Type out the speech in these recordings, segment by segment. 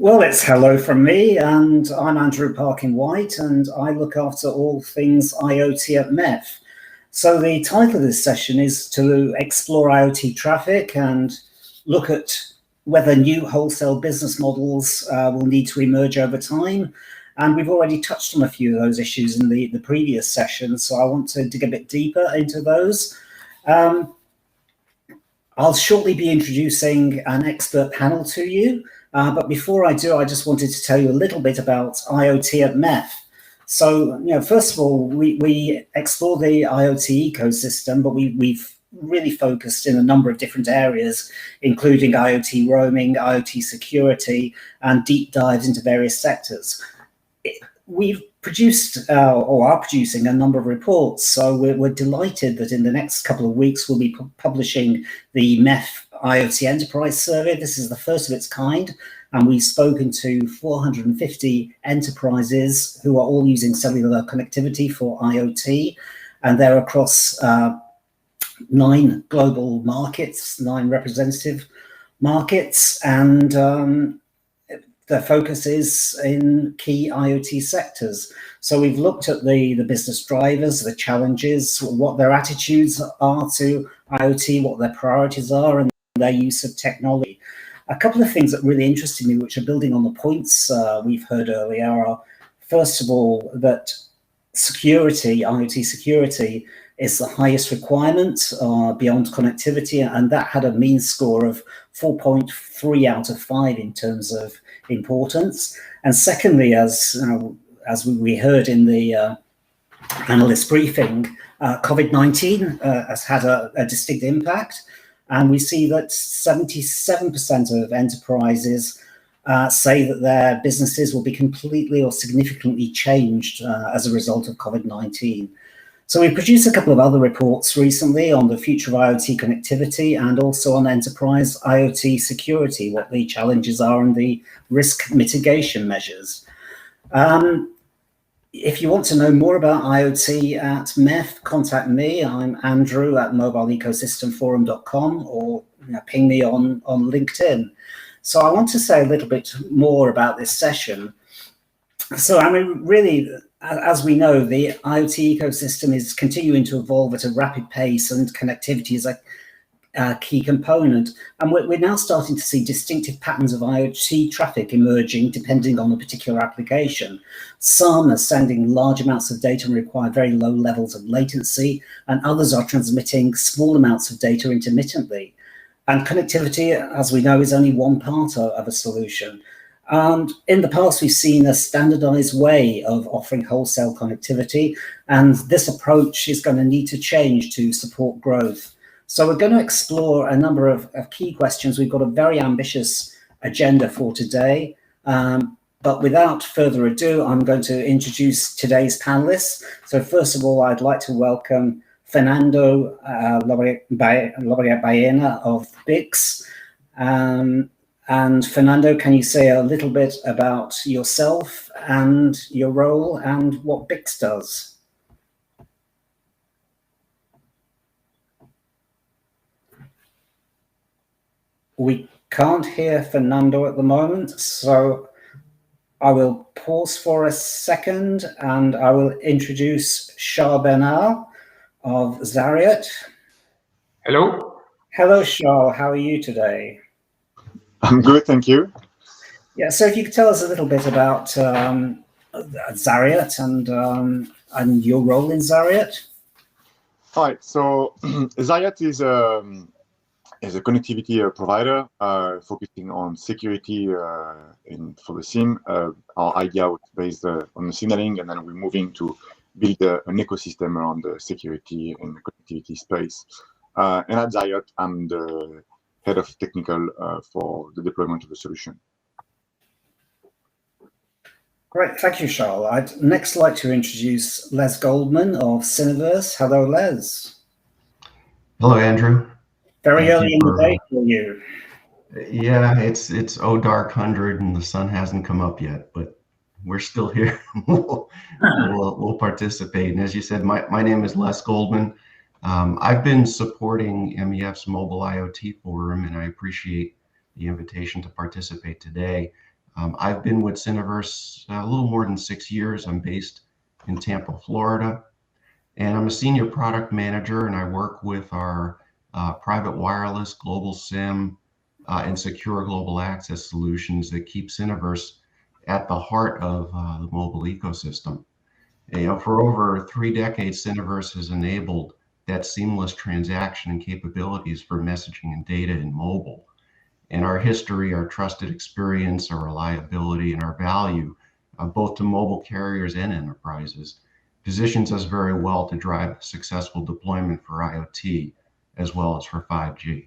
Well, it's hello from me, and I'm Andrew Parkin-White, and I look after all things IoT at MEF. So the title of this session is to explore IoT traffic and look at whether new wholesale business models will need to emerge over time. And we've already touched on a few of those issues in the previous session, so I want to dig a bit deeper into those. I'll shortly be introducing an expert panel to you. But before I do, I just wanted to tell you a little bit about IoT at MEF. So, first of all, we explore the IoT ecosystem, but we've really focused in a number of different areas, including IoT roaming, IoT security, and deep dives into various sectors. We've produced or are producing a number of reports, so we're delighted that in the next couple of weeks we'll be publishing the MEF IoT Enterprise Survey. This is the first of its kind, and we've spoken to 450 enterprises who are all using cellular connectivity for IoT, and they're across 9 global markets, 9 representative markets, and the focus is in key IoT sectors. So we've looked at the business drivers, the challenges, what their attitudes are to IoT, what their priorities are, and their use of technology. A couple of things that really interested me, which are building on the points we've heard earlier, are first of all that security, IoT security, is the highest requirement beyond connectivity, and that had a mean score of 4.3 out of 5 in terms of importance. And secondly, as we heard in the analyst briefing, COVID-19 has had a distinct impact, and we see that 77% of enterprises say that their businesses will be completely or significantly changed as a result of COVID-19. So we produced a couple of other reports recently on the future of IoT connectivity and also on enterprise IoT security, what the challenges are and the risk mitigation measures. If you want to know more about IoT at MEF, contact me. I'm Andrew at mobileecosystemforum.com, or ping me on LinkedIn. So I want to say a little bit more about this session. So, really, as we know, the IoT ecosystem is continuing to evolve at a rapid pace, and connectivity is a key component. And we're now starting to see distinctive patterns of IoT traffic emerging depending on the particular application. Some are sending large amounts of data and require very low levels of latency, and others are transmitting small amounts of data intermittently. And connectivity, as we know, is only one part of a solution. And in the past, we've seen a standardized way of offering wholesale connectivity, and this approach is going to need to change to support growth. So we're going to explore a number of key questions. We've got a very ambitious agenda for today, but without further ado, I'm going to introduce today's panelists. So first of all, I'd like to welcome Fernando Llobregat Baena of BICS. And Fernando, can you say a little bit about yourself and your role and what BICS does? We can't hear Fernando at the moment, so I will pause for a second and I will introduce Charles Bernard of ZARIOT. Hello. Hello, Charles. How are you today? I'm good, thank you. Yeah, so if you could tell us a little bit about ZARIOT and your role in ZARIOT. All right, so ZARIOT is a connectivity provider focusing on security for the SIM. Our idea was based on the signaling, and then we're moving to build an ecosystem around the security and connectivity space. And at ZARIOT, I'm the head of technical for the deployment of the solution. Great, thank you, Charles. I'd next like to introduce Les Goldman of Syniverse. Hello, Les. Hello, Andrew. Very early in the day for you. Yeah, it's dark 100 and the sun hasn't come up yet, but we're still here. we'll participate. And as you said, my name is Les Goldman. I've been supporting MEF's Mobile IoT Forum, and I appreciate the invitation to participate today. I've been with Syniverse a little more than 6 years. I'm based in Tampa, Florida, and I'm a senior product manager, and I work with our private wireless, global SIM, and secure global access solutions that keep Syniverse at the heart of the mobile ecosystem. For over 3 decades, Syniverse has enabled that seamless transaction and capabilities for messaging and data in mobile. And our history, our trusted experience, our reliability, and our value, both to mobile carriers and enterprises, positions us very well to drive successful deployment for IoT as well as for 5G.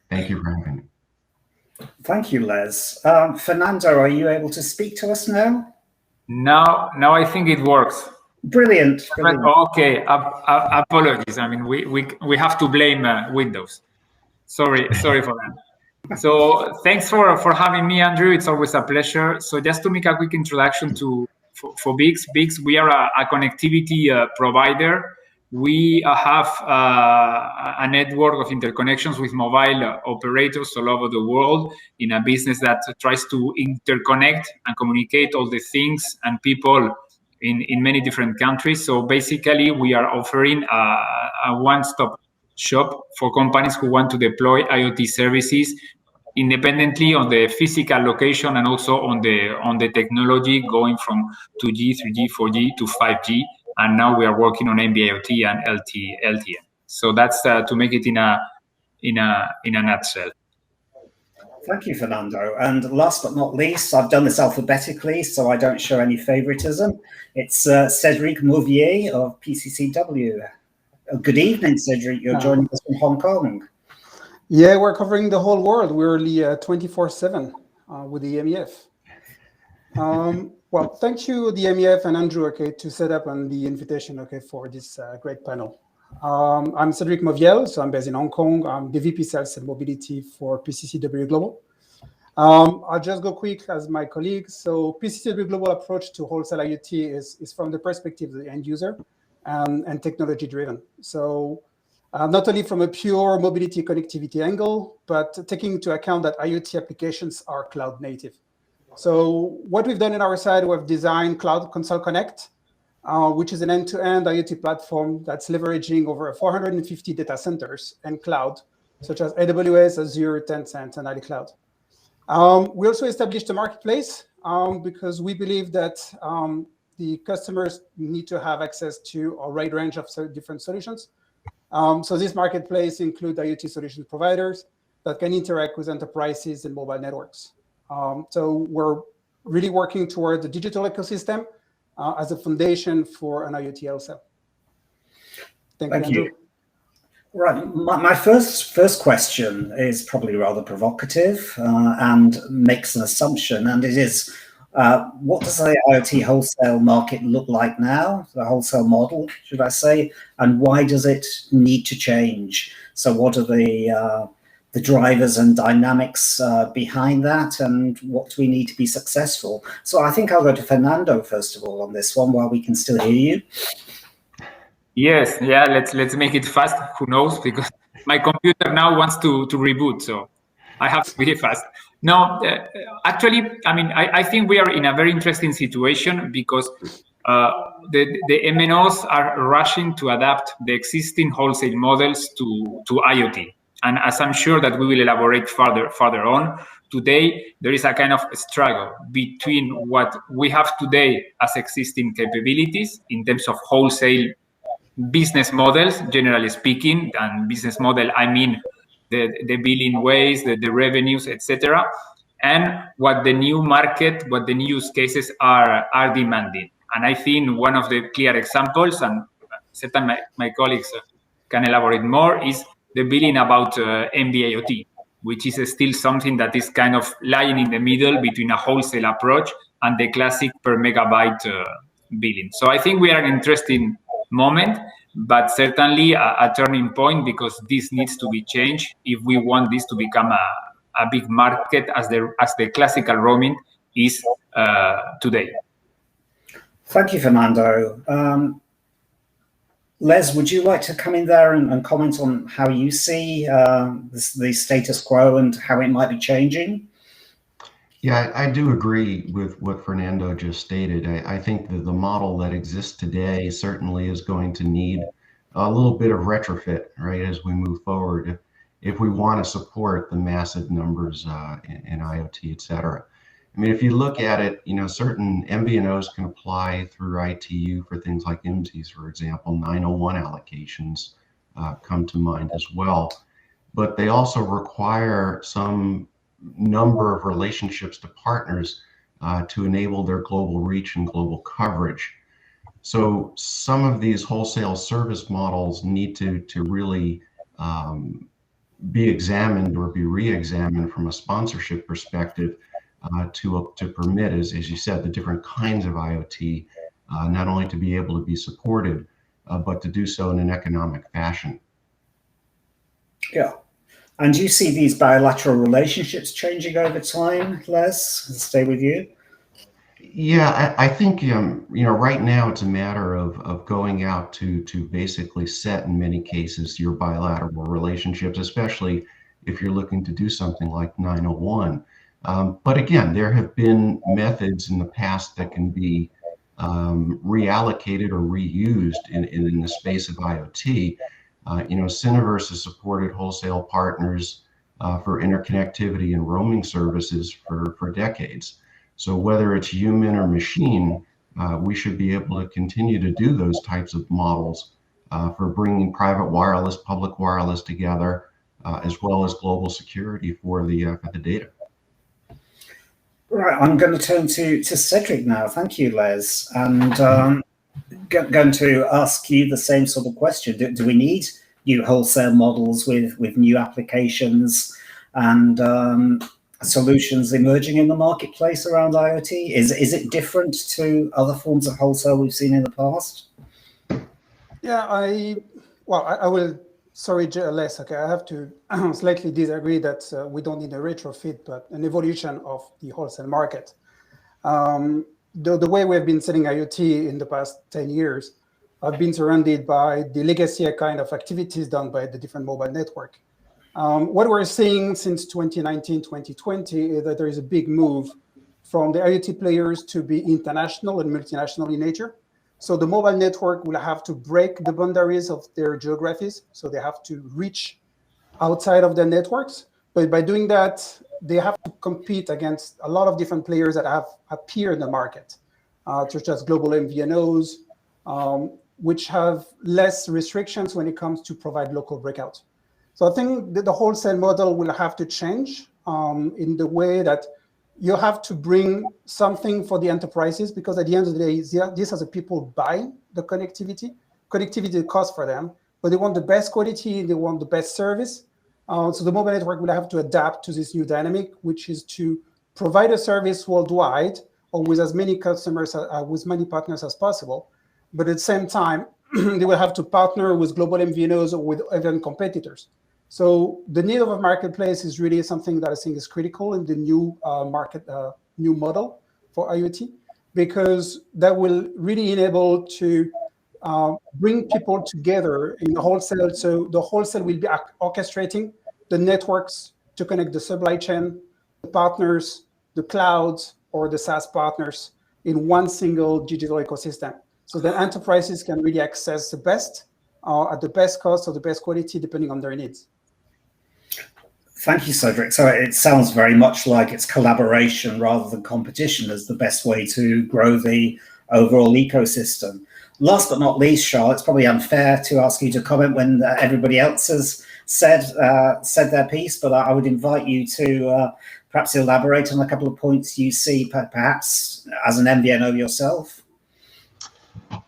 Thank you for having me. Thank you, Les. Fernando, are you able to speak to us now? Now I think it works. Brilliant. Brilliant. Okay, apologies. I mean, we have to blame Windows. Sorry for that. So thanks for having me, Andrew. It's always a pleasure. So just to make a quick introduction for BICS. BICS, we are a connectivity provider. We have a network of interconnections with mobile operators all over the world in a business that tries to interconnect and communicate all the things and people in many different countries. So basically, we are offering a one-stop shop for companies who want to deploy IoT services independently on the physical location and also on the technology, going from 2G, 3G, 4G to 5G. And now we are working on NB-IoT and LTE. So that's to make it in a nutshell. Thank you, Fernando. And last but not least, I've done this alphabetically, so I don't show any favoritism. It's Cédric Mauvielle of PCCW. Good evening, Cédric. You're joining us from Hong Kong. Yeah, we're covering the whole world. We're really 24/7 with the MEF. Well, thank you, the MEF and Andrew, okay, to set up on the invitation, okay, for this great panel. I'm Cédric Mauvielle, so I'm based in Hong Kong. I'm the VP Sales and Mobility for PCCW Global. I'll just go quick as my colleagues. So PCCW Global approach to wholesale IoT is from the perspective of the end user and technology driven. So not only from a pure mobility connectivity angle, but taking into account that IoT applications are cloud native. So what we've done on our side, we've designed Cloud Console Connect, which is an end-to-end IoT platform that's leveraging over 450 data centers and cloud, such as AWS, Azure, Tencent, and iCloud. We also established a marketplace because we believe that the customers need to have access to a wide range of different solutions. So this marketplace includes IoT solution providers that can interact with enterprises and mobile networks. So we're really working toward the digital ecosystem as a foundation for an IoT wholesale. Thank you. Right. My first question is probably rather provocative and makes an assumption, and it is, what does the IoT wholesale market look like now, the wholesale model, should I say, and why does it need to change? So what are the drivers and dynamics behind that, and what do we need to be successful? So I think I'll go to Fernando first of all on this one while we can still hear you. Yes, yeah, let's make it fast. Who knows? Because my computer now wants to reboot, so I have to be fast. No, actually, I mean, I think we are in a very interesting situation because the MNOs are rushing to adapt the existing wholesale models to IoT. And as I'm sure that we will elaborate further on, today there is a kind of struggle between what we have today as existing capabilities in terms of wholesale business models, generally speaking, and business model, I mean the billing ways, the revenues, etc., and what the new market, what the new use cases are demanding. And I think one of the clear examples, and certainly my colleagues can elaborate more, is the billing about NB-IoT, which is still something that is kind of lying in the middle between a wholesale approach and the classic per megabyte billing. So I think we are in an interesting moment, but certainly a turning point, because this needs to be changed if we want this to become a big market as the classical roaming is today. Thank you, Fernando. Les, would you like to come in there and comment on how you see the status quo and how it might be changing? Yeah, I do agree with what Fernando just stated. I think that the model that exists today certainly is going to need a little bit of retrofit, right, as we move forward, if we want to support the massive numbers in IoT, et cetera. I mean, if you look at it, certain MVNOs can apply through ITU for things like IMSIs, for example. 901 allocations come to mind as well. But they also require some number of relationships to partners to enable their global reach and global coverage. So some of these wholesale service models need to really be examined or be re-examined from a sponsorship perspective to permit, as you said, the different kinds of IoT, not only to be able to be supported, but to do so in an economic fashion. Yeah. And do you see these bilateral relationships changing over time, Les? Stay with you. Yeah, I think right now it's a matter of going out to basically set, in many cases, your bilateral relationships, especially if you're looking to do something like 901. But again, there have been methods in the past that can be reallocated or reused in the space of IoT. Syniverse has supported wholesale partners for interconnectivity and roaming services for decades. So whether it's human or machine, we should be able to continue to do those types of models for bringing private wireless, public wireless together, as well as global security for the data. Right, I'm going to turn to Cédric now. Thank you, Les. And going to ask you the same sort of question. Do we need new wholesale models with new applications and solutions emerging in the marketplace around IoT? Is it different to other forms of wholesale we've seen in the past? Yeah, I will. Sorry, Les. Okay, I have to slightly disagree that we don't need a retrofit, but an evolution of the wholesale market. The way we've been selling IoT in the past 10 years, I've been surrounded by the legacy kind of activities done by the different mobile network. What we're seeing since 2019, 2020 is that there is a big move from the IoT players to be international and multinational in nature. So the mobile network will have to break the boundaries of their geographies. So they have to reach outside of their networks. But by doing that, they have to compete against a lot of different players that have appeared in the market, such as global MVNOs, which have less restrictions when it comes to provide local breakouts. So I think that the wholesale model will have to change in the way that you have to bring something for the enterprises, because at the end of the day, these are the people buying the connectivity. Connectivity costs for them, but they want the best quality, they want the best service. So the mobile network will have to adapt to this new dynamic, which is to provide a service worldwide or with as many customers, with many partners as possible. But at the same time, they will have to partner with global MVNOs or with even competitors. So the need of a marketplace is really something that I think is critical in the new new model for IoT, because that will really enable to bring people together in the wholesale. So the wholesale will be orchestrating the networks to connect the supply chain, the partners, the clouds, or the SaaS partners in one single digital ecosystem. So the enterprises can really access the best at the best cost or the best quality, depending on their needs. Thank you, Cédric. So it sounds very much like it's collaboration rather than competition as the best way to grow the overall ecosystem. Last but not least, Charles, it's probably unfair to ask you to comment when everybody else has said their piece, but I would invite you to perhaps elaborate on a couple of points you see, perhaps as an MVNO yourself.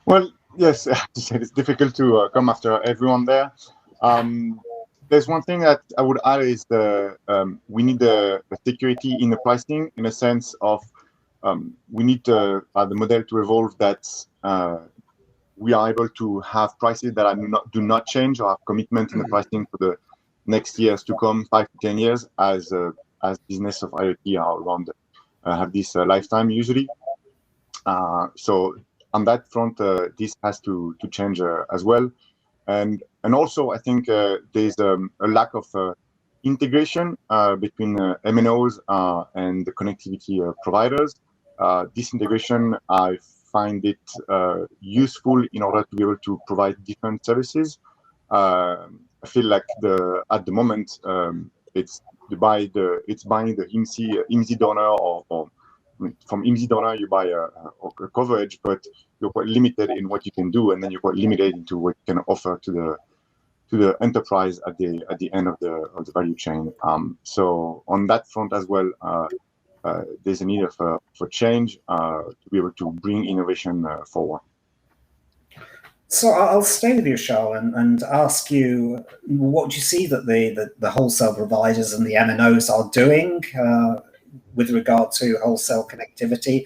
Well, yes, it's difficult to come after everyone there. There's one thing that I would add is we need the security in the pricing, in a sense of we need the model to evolve that we are able to have prices that do not change, or have commitment in the pricing for the next years to come, 5 to 10 years, as business of IoT are around have this lifetime usually. So on that front, this has to change as well. And also, I think there's a lack of integration between MNOs and the connectivity providers. This integration, I find it useful in order to be able to provide different services. I feel like at the moment it's buying the IMSI donor or from IMSI donor you buy a coverage, but you're quite limited in what you can do, and then you're quite limited into what you can offer to the enterprise at the end of the value chain. So on that front as well, there's a need for change to be able to bring innovation forward. So I'll stay with you, Charles, and ask you, what do you see that the wholesale providers and the MNOs are doing with regard to wholesale connectivity?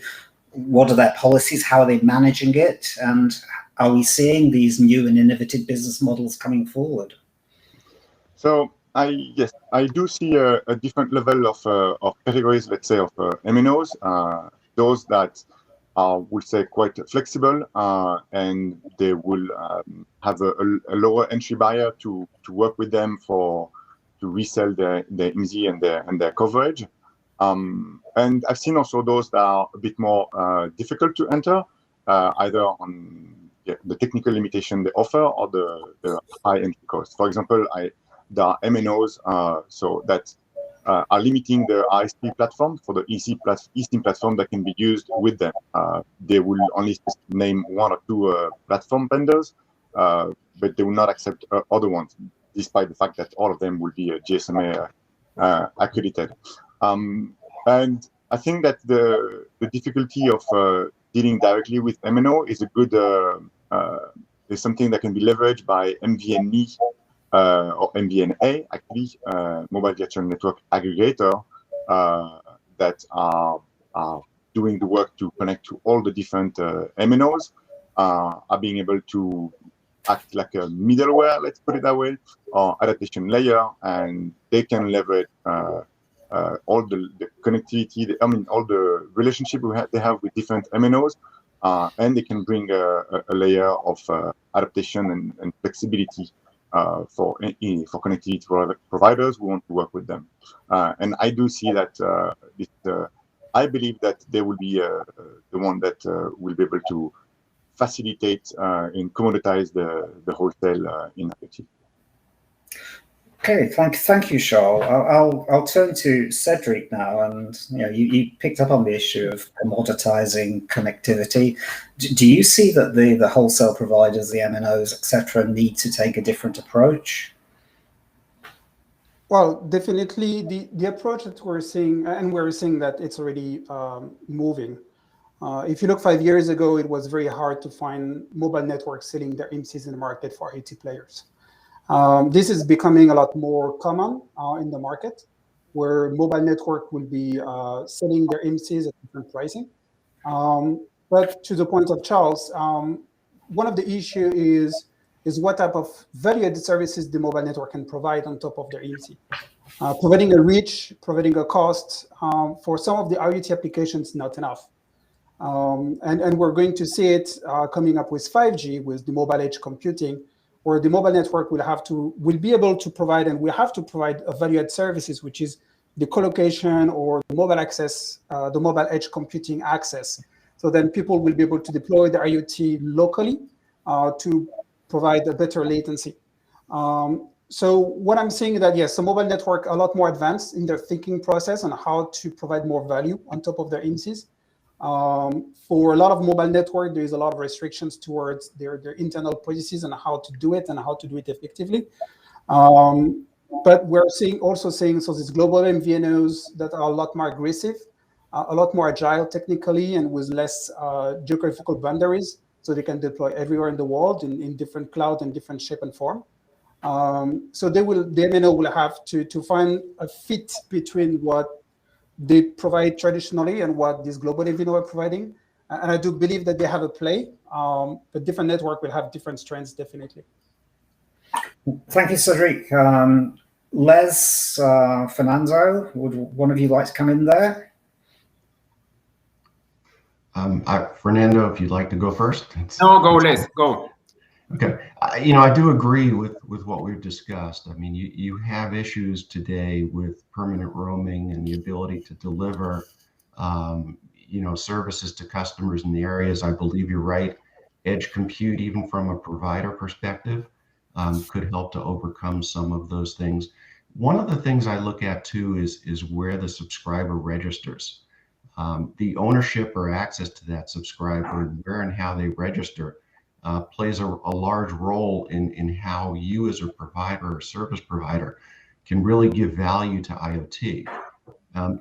What are their policies? How are they managing it? And are we seeing these new and innovative business models coming forward? So yes, I do see a different level of categories, let's say, of MNOs. Those that we'll say quite flexible, and they will have a lower entry barrier to work with them to resell their IMSI and their coverage. And I've seen also those that are a bit more difficult to enter, either on the technical limitation they offer or the high entry cost. For example, there are MNOs so that are limiting the ISP platform for the eSIM platform that can be used with them. They will only name one or two platform vendors, but they will not accept other ones, despite the fact that all of them will be GSMA accredited. And I think that the difficulty of dealing directly with MNO is is something that can be leveraged by MVNE or MVNA, actually, mobile virtual network aggregator that are doing the work to connect to all the different MNOs, are being able to act like a middleware, let's put it that way, or adaptation layer, and they can leverage all the connectivity, all the relationship they have with different MNOs, and they can bring a layer of adaptation and flexibility for connectivity providers who want to work with them. And I do see that I believe that they will be the one that will be able to facilitate and commoditize the wholesale in IoT. Okay, thank you, Charles. I'll turn to Cédric now, and you picked up on the issue of commoditizing connectivity. Do you see that the wholesale providers, the MNOs, etc., need to take a different approach? Well, definitely the approach that we're seeing, and we're seeing that it's already moving. If you look 5 years ago, it was very hard to find mobile networks selling their IMSIs in the market for IoT players. This is becoming a lot more common in the market, where mobile network will be selling their IMSIs at different pricing. But to the point of Charles, one of the issues is what type of value-added services the mobile network can provide on top of their IMSI. Providing a reach, providing a cost, for some of the IoT applications, not enough. And we're going to see it coming up with 5G, with the mobile edge computing, where the mobile network will be able to provide, and will have to provide a value-add services, which is the co-location or the mobile access, the mobile edge computing access. So then people will be able to deploy the IoT locally to provide a better latency. So what I'm saying is that, yes, the mobile network are a lot more advanced in their thinking process on how to provide more value on top of their IMSIs. For a lot of mobile network, there is a lot of restrictions towards their internal policies and how to do it and how to do it effectively. But we're also seeing so these global MVNOs that are a lot more aggressive, a lot more agile technically, and with less geographical boundaries, so they can deploy everywhere in the world in different cloud and different shape and form. So the MNO will have to find a fit between what they provide traditionally and what these global MVNO are providing. And I do believe that they have a play, but different network will have different strengths, definitely. Thank you, Cédric. Les, Fernando, would one of you like to come in there? Fernando, if you'd like to go first. No, go, Les, go. Okay, I do agree with what we've discussed. I mean, you have issues today with permanent roaming and the ability to deliver, services to customers in the areas. I believe you're right. Edge compute, even from a provider perspective, could help to overcome some of those things. One of the things I look at too is where the subscriber registers. The ownership or access to that subscriber and where and how they register plays a large role in how you as a provider or service provider can really give value to IoT.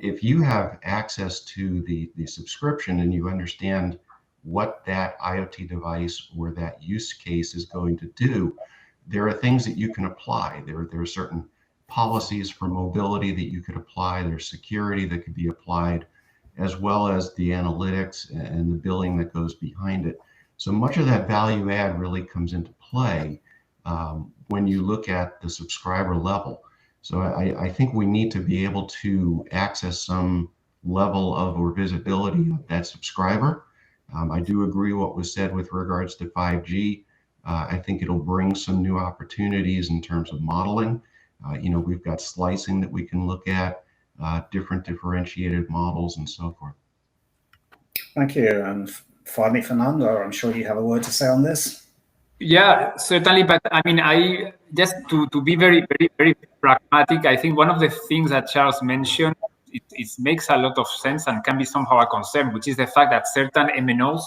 If you have access to the subscription and you understand what that IoT device or that use case is going to do, there are things that you can apply. There are certain policies for mobility that you could apply. There's security that could be applied, as well as the analytics and the billing that goes behind it. So much of that value add really comes into play when you look at the subscriber level. So I think we need to be able to access some level of or visibility of that subscriber. I do agree what was said with regards to 5G. I think it'll bring some new opportunities in terms of modeling. We've got slicing that we can look at, different differentiated models and so forth. Thank you. And finally, Fernando, I'm sure you have a word to say on this. Yeah, certainly. But I mean, I just to be very, very, very pragmatic, I think one of the things that Charles mentioned, it makes a lot of sense and can be somehow a concern, which is the fact that certain MNOs,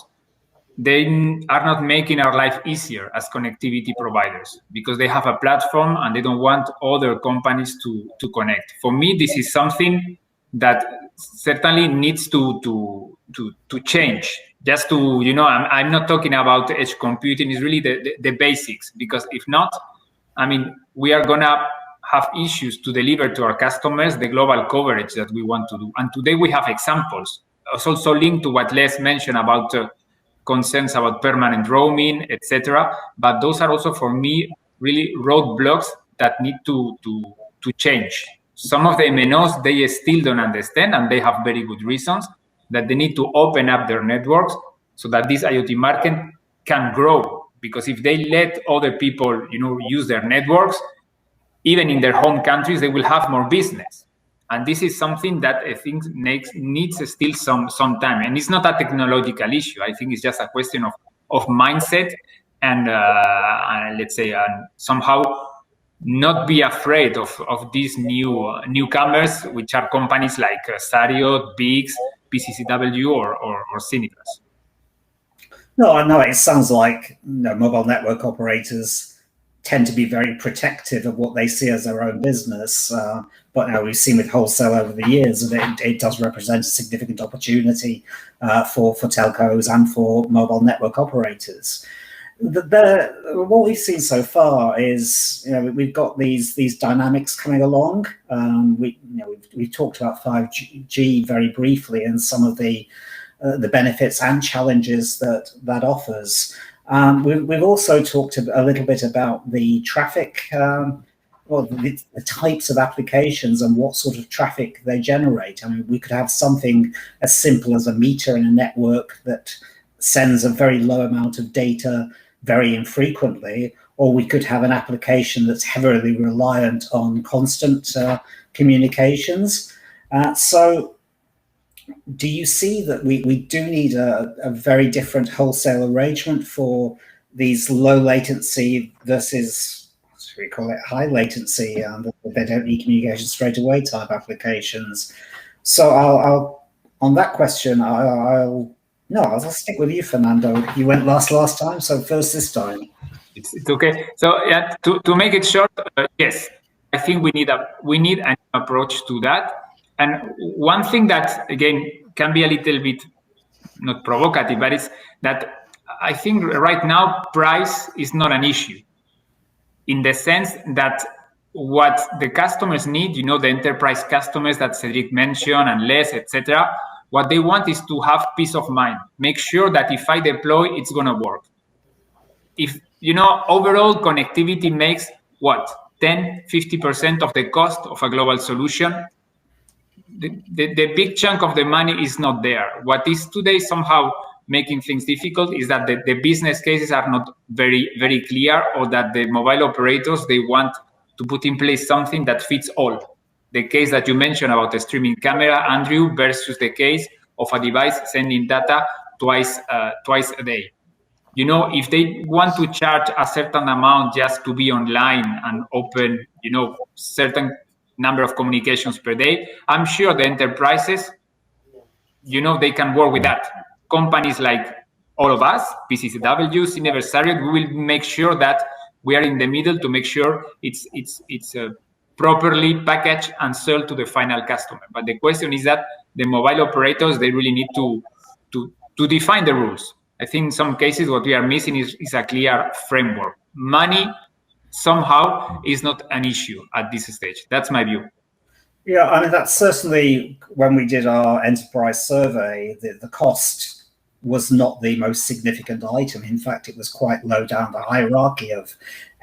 they are not making our life easier as connectivity providers because they have a platform and they don't want other companies to connect. For me, this is something that certainly needs to change. Just to, I'm not talking about edge computing, it's really the basics, because if not, I mean, we are gonna have issues to deliver to our customers the global coverage that we want to do. And today we have examples. It's also linked to what Les mentioned about concerns about permanent roaming, etc. But those are also, for me, really roadblocks that need to change. Some of the MNOs, they still don't understand, and they have very good reasons that they need to open up their networks so that this IoT market can grow. Because if they let other people, use their networks, even in their home countries, they will have more business. And this is something that I think needs still some time. And it's not a technological issue. I think it's just a question of mindset and let's say somehow not be afraid of these newcomers, which are companies like ZARIOT, BICS, PCCW, or Syniverse. No, I know it sounds like mobile network operators tend to be very protective of what they see as their own business. But now we've seen with wholesale over the years that it does represent a significant opportunity for telcos and for mobile network operators. What we've seen so far is, we've got these dynamics coming along. We've talked about 5G very briefly and some of the benefits and challenges that offers. We've also talked a little bit about the traffic, the types of applications and what sort of traffic they generate. I mean, we could have something as simple as a meter in a network that sends a very low amount of data very infrequently, or we could have an application that's heavily reliant on constant communications. So do you see that we do need a very different wholesale arrangement for these low latency versus, what do we call it, high latency, they don't need communication straight away type applications? So I'll on that question, I'll stick with you, Fernando. You went last time, so first this time. It's okay. So yeah, to make it short, yes, I think we need an approach to that. And one thing that, again, can be a little bit not provocative, but it's that I think right now price is not an issue, in the sense that what the customers need, the enterprise customers that Cédric mentioned and Les, etc., what they want is to have peace of mind. Make sure that if I deploy, it's going to work. If, overall connectivity makes what, 10-50% of the cost of a global solution, the big chunk of the money is not there. What is today somehow making things difficult is that the business cases are not very clear, or that the mobile operators, they want to put in place something that fits all. The case that you mentioned about the streaming camera, Andrew, versus the case of a device sending data twice a day. You know, if they want to charge a certain amount just to be online and open, you know, certain number of communications per day, I'm sure the enterprises, you know, they can work with that. Companies like all of us, PCCW, Syniverse, ZARIOT, we will make sure that we are in the middle to make sure it's properly packaged and sold to the final customer. But the question is that the mobile operators, they really need to define the rules. I think in some cases what we are missing is a clear framework. Money somehow is not an issue at this stage. That's my view. Yeah, I mean, that's certainly when we did our enterprise survey, the cost was not the most significant item. In fact, it was quite low down the hierarchy of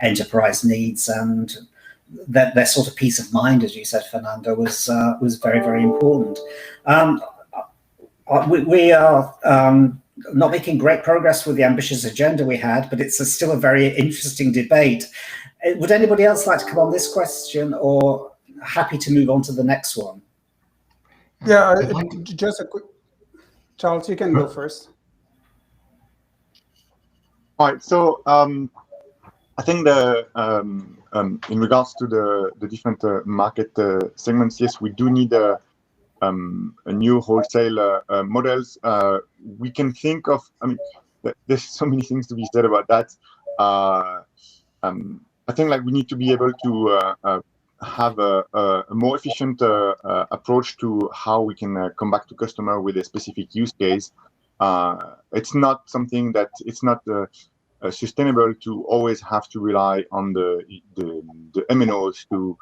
enterprise needs, and that sort of peace of mind, as you said, Fernando, was very important. We are not making great progress with the ambitious agenda we had, but it's still a very interesting debate. Would anybody else like to come on this question, or happy to move on to the next one? Yeah, just a quick, Charles, you can go first. All right, so I think in regards to the different market segments, yes, we do need a new wholesale models. We can think of, I mean, there's so many things to be said about that. I think like we need to be able to have a more efficient approach to how we can come back to customer with a specific use case. It's not something that it's not sustainable to always have to rely on the MNOs to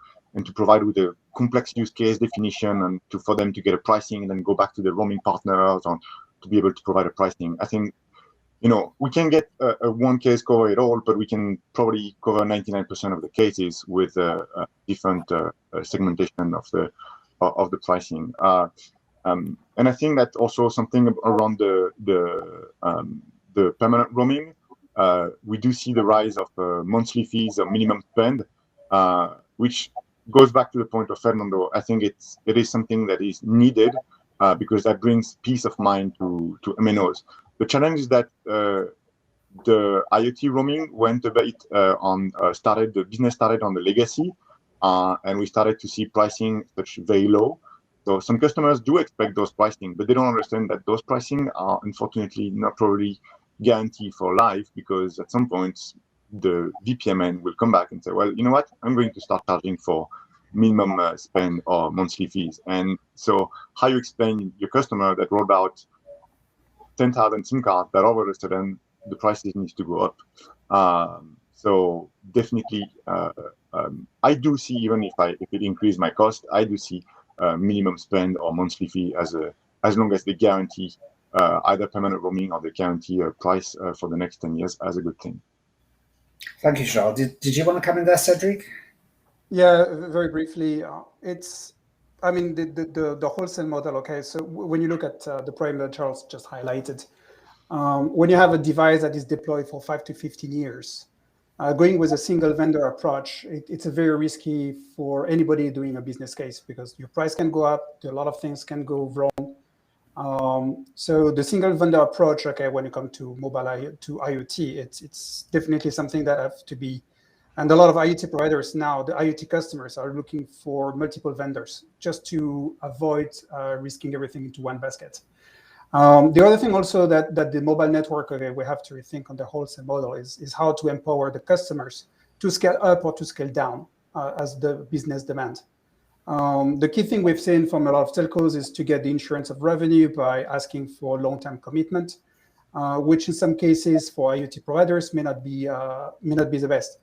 provide with a complex use case definition and for them to get a pricing and then go back to the roaming partners or to be able to provide a pricing. I think, you know, we can get a one case cover it all, but we can probably cover 99% of the cases with different segmentation of the pricing. And I think that also something around the permanent roaming. We do see the rise of monthly fees or minimum spend, which goes back to the point of Fernando. I think it is something that is needed because that brings peace of mind to MNOs. The challenge is that the IoT roaming went a bit the business started on the legacy, and we started to see pricing such very low. So some customers do expect those pricing, but they don't understand that those pricing are unfortunately not probably guaranteed for life, because at some point the VPMN will come back and say, well, you know what, I'm going to start charging for minimum spend or monthly fees. And so how you explain your customer that rolled out 10,000 SIM cards that all of a sudden the prices needs to go up. So definitely, I do see, even if it increase my cost, I do see minimum spend or monthly fee as long as they guarantee either permanent roaming or they guarantee a price for the next 10 years as a good thing. Thank you, Charles. Did you want to come in there, Cédric? Yeah, very briefly. I mean, the wholesale model, okay, so when you look at the problem that Charles just highlighted, when you have a device that is deployed for 5 to 15 years, going with a single vendor approach, it's a very risky for anybody doing a business case, because your price can go up, a lot of things can go wrong. So the single vendor approach, okay, when you come to mobile to IoT, it's definitely something that have to be. And a lot of IoT providers now, the IoT customers are looking for multiple vendors just to avoid risking everything into one basket. The other thing also that the mobile network, okay, we have to rethink on the wholesale model is how to empower the customers to scale up or to scale down as the business demand. The key thing we've seen from a lot of telcos is to get the insurance of revenue by asking for long-term commitment, which in some cases for IoT providers may not be the best.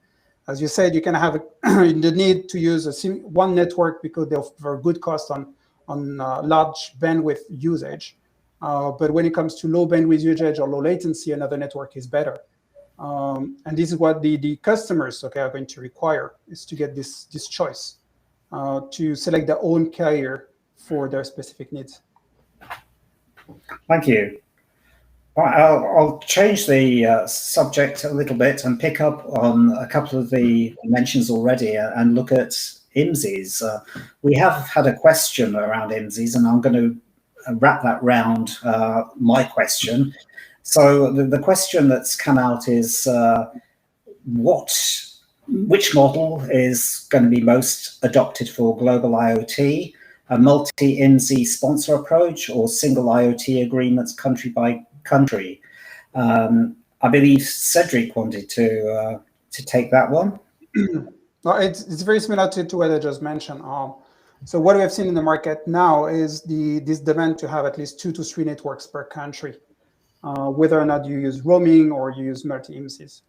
As you said, you can have the need to use one network because they offer good cost on large bandwidth usage. But when it comes to low bandwidth usage or low latency, another network is better. And this is what the customers, okay, are going to require, is to get this choice to select their own carrier for their specific needs. Thank you. I'll change the subject a little bit and pick up on a couple of the mentions already and look at IMSIs. We have had a question around IMSIs, and I'm going to wrap that round my question. So the question that's come out is which model is going to be most adopted for global IoT? A multi-IMSI sponsor approach or single IoT agreements country by country? I believe Cédric wanted to take that one. Well, it's very similar to what I just mentioned. So what we have seen in the market now is this demand to have at least 2 to 3 networks per country, whether or not you use roaming or you use multi-IMSIs.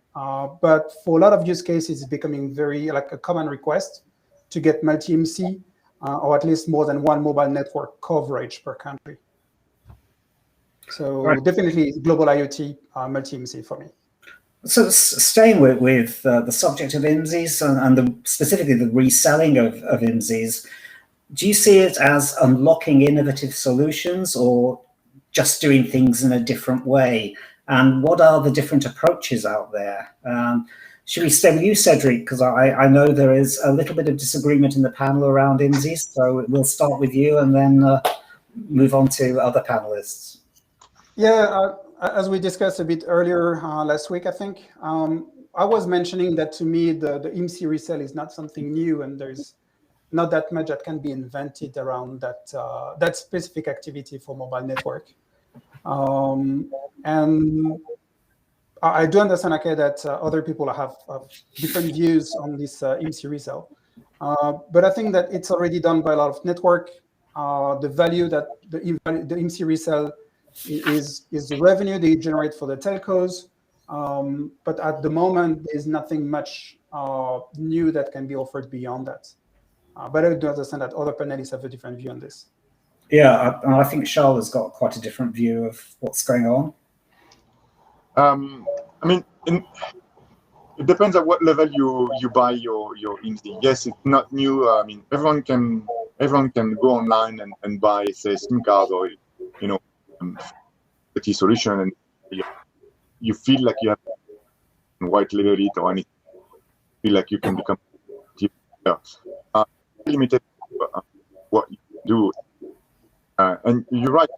But for a lot of use cases, it's becoming very like a common request to get multi-IMSI or at least more than 1 mobile network coverage per country. So definitely global IoT multi-IMSI for me. So staying with the subject of IMSIs and specifically the reselling of IMSIs, do you see it as unlocking innovative solutions or just doing things in a different way? And what are the different approaches out there? Should we stay with you, Cédric? Because I know there is a little bit of disagreement in the panel around IMSIs, so we'll start with you and then move on to other panelists. Yeah, as we discussed a bit earlier last week, I think, I was mentioning that to me, the IMSI resale is not something new, and there's not that much that can be invented around that specific activity for mobile network. And I do understand, okay, that other people have different views on this IMSI resale. But I think that it's already done by a lot of network. The value that the IMSI resale is the revenue they generate for the telcos. But at the moment, there's nothing much new that can be offered beyond that. But I do understand that other panelists have a different view on this. Yeah, I think Charles has got quite a different view of what's going on. I mean, it depends at what level you buy your IMSI. Yes, it's not new. I mean, everyone can go online and buy, say, SIM card or IT solution, and you feel like you have to white label it or anything. Feel like you can become limited what you do. And you're right.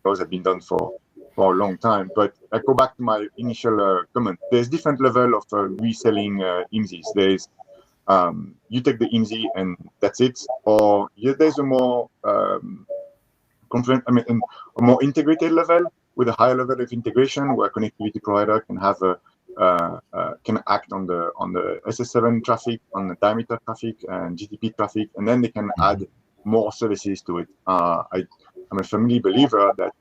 Those have been done for a long time. But I go back to my initial comment. There's different level of reselling IMSIs. There's you take the IMSI and that's it, or there's a more a more integrated level with a higher level of integration where connectivity provider can have can act on the SS7 traffic, on the diameter traffic and GTP traffic, and then they can add more services to it. I'm a firmly believer that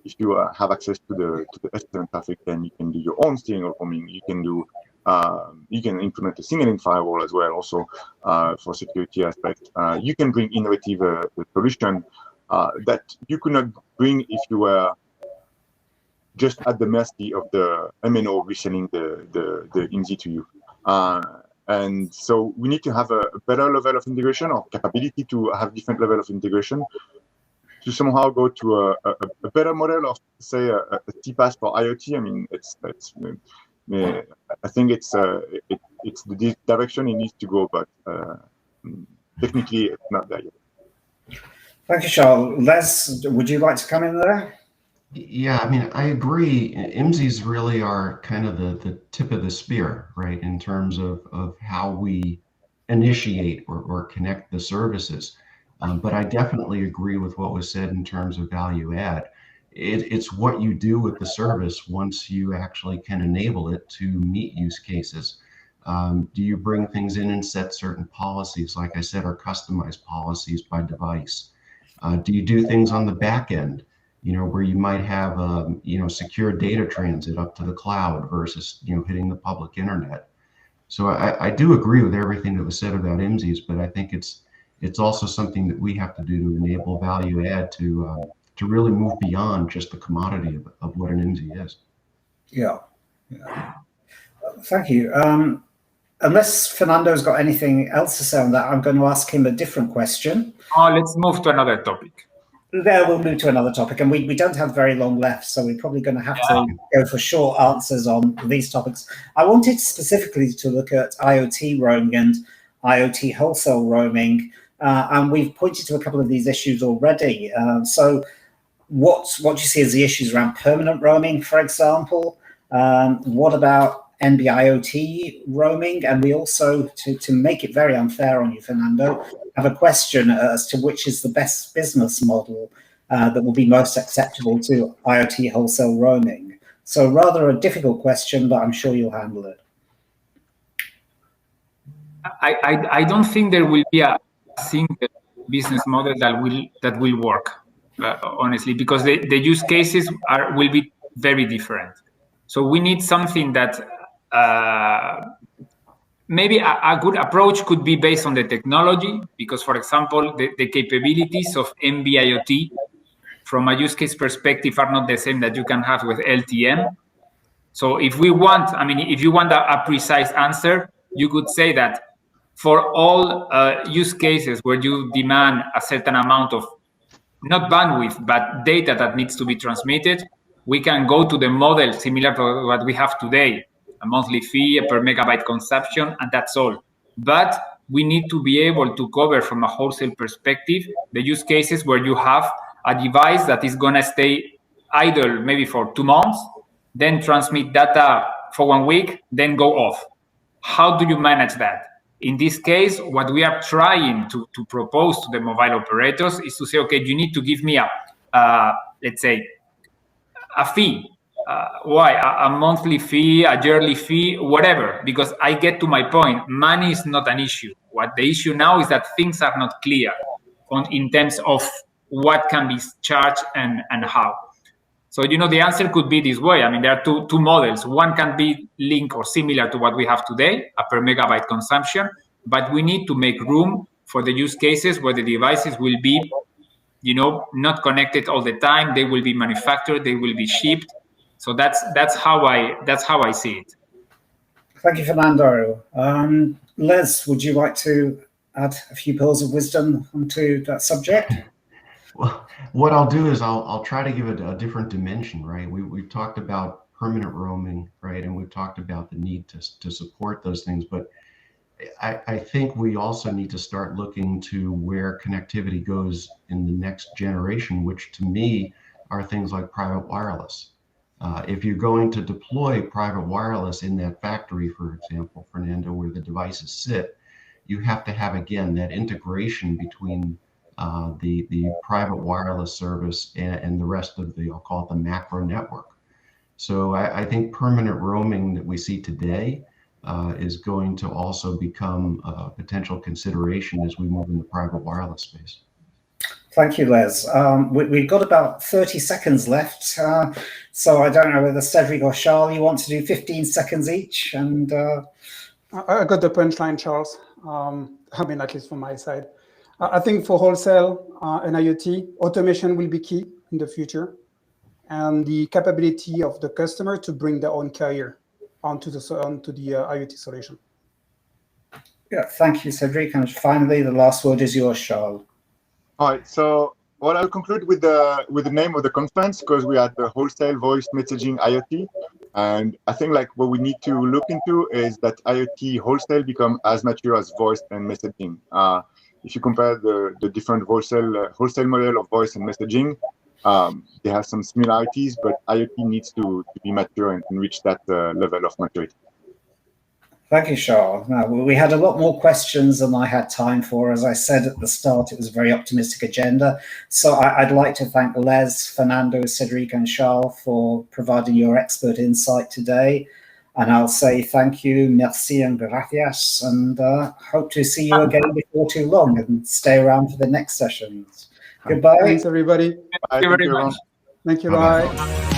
if you have access to the SS7 traffic, then you can do your own steering or roaming. You can do you can implement a signaling firewall as well, also for security aspect. You can bring innovative solution that you could not bring if you were just at the mercy of the MNO reselling the IMSI to you. And so we need to have a better level of integration or capability to have different level of integration to somehow go to a better model of, say, a CPaaS for IoT. I mean, I think it's the direction it needs to go, but technically it's not there yet. Thank you, Charles. Les, would you like to come in there? Yeah, I mean, I agree. IMSIs really are kind of the tip of the spear, right, in terms of how we initiate or connect the services. But I definitely agree with what was said in terms of value add. It's what you do with the service once you actually can enable it to meet use cases. Do you bring things in and set certain policies, like I said, or customized policies by device? Do you do things on the back end, where you might have, secure data transit up to the cloud versus, hitting the public internet? So I do agree with everything that was said about IMSIs, but I think it's also something that we have to do to enable value add to really move beyond just the commodity of what an IMSI is. Yeah. Thank you. Unless Fernando's got anything else to say on that, I'm going to ask him a different question. Let's move to another topic. There, we'll move to another topic, and we don't have very long left, so we're probably going to have to go for short answers on these topics. I wanted specifically to look at IoT roaming and IoT wholesale roaming, and we've pointed to a couple of these issues already. So what do you see as the issues around permanent roaming, for example? What about NB-IoT roaming? And we also, to make it very unfair on you, Fernando, have a question as to which is the best business model that will be most acceptable to IoT wholesale roaming. So rather a difficult question, but I'm sure you'll handle it. I don't think there will be a single business model that will work, honestly, because the use cases will be very different. So we need something that maybe a good approach could be based on the technology, because, for example, the capabilities of NB-IoT from a use case perspective are not the same that you can have with LTM. So if we want, I mean, if you want a precise answer, you could say that for all use cases where you demand a certain amount of, not bandwidth, but data that needs to be transmitted, we can go to the model similar to what we have today, a monthly fee, a per megabyte consumption, and that's all. But we need to be able to cover from a wholesale perspective the use cases where you have a device that is going to stay idle maybe for 2 months, then transmit data for 1 week, then go off. How do you manage that? In this case, what we are trying to propose to the mobile operators is to say, okay, you need to give me let's say, a fee. Why? A monthly fee, a yearly fee, whatever, because I get to my point. Money is not an issue. What the issue now is that things are not clear in terms of what can be charged and how. So, the answer could be this way. I mean, there are two models. One can be linked or similar to what we have today, a per megabyte consumption, but we need to make room for the use cases where the devices will be, not connected all the time. They will be manufactured, they will be shipped. So that's how I see it. Thank you, Fernando. Les, would you like to add a few pearls of wisdom onto that subject? Well, what I'll do is I'll try to give it a different dimension, right? We've talked about permanent roaming, right? And we've talked about the need to support those things. But I think we also need to start looking to where connectivity goes in the next generation, which to me are things like private wireless. If you're going to deploy private wireless in that factory, for example, Fernando, where the devices sit, you have to have, again, that integration between the private wireless service and the rest of I'll call it the macro network. So I think permanent roaming that we see today is going to also become a potential consideration as we move in the private wireless space. Thank you, Les. We've got about 30 seconds left. So I don't know whether Cédric or Charles, you want to do 15 seconds each? And I got the punchline, Charles. I mean, at least from my side. I think for wholesale and IoT, automation will be key in the future, and the capability of the customer to bring their own carrier onto the IoT solution. Yeah, thank you, Cédric. And finally, the last word is yours, Charles. All right. So, I'll conclude with the name of the conference, because we had the wholesale voice messaging IoT, and I think what we need to look into is that IoT wholesale become as mature as voice and messaging. If you compare the different wholesale model of voice and messaging, they have some similarities, but IoT needs to be mature and reach that level of maturity. Thank you, Charles. Now, we had a lot more questions than I had time for. As I said at the start, it was a very optimistic agenda. So I'd like to thank Les, Fernando, Cédric, and Charles for providing your expert insight today. And I'll say thank you, merci and gracias, and hope to see you again before too long, and stay around for the next sessions. Goodbye. Thanks, everybody. Thank you very much. Thank you. Bye.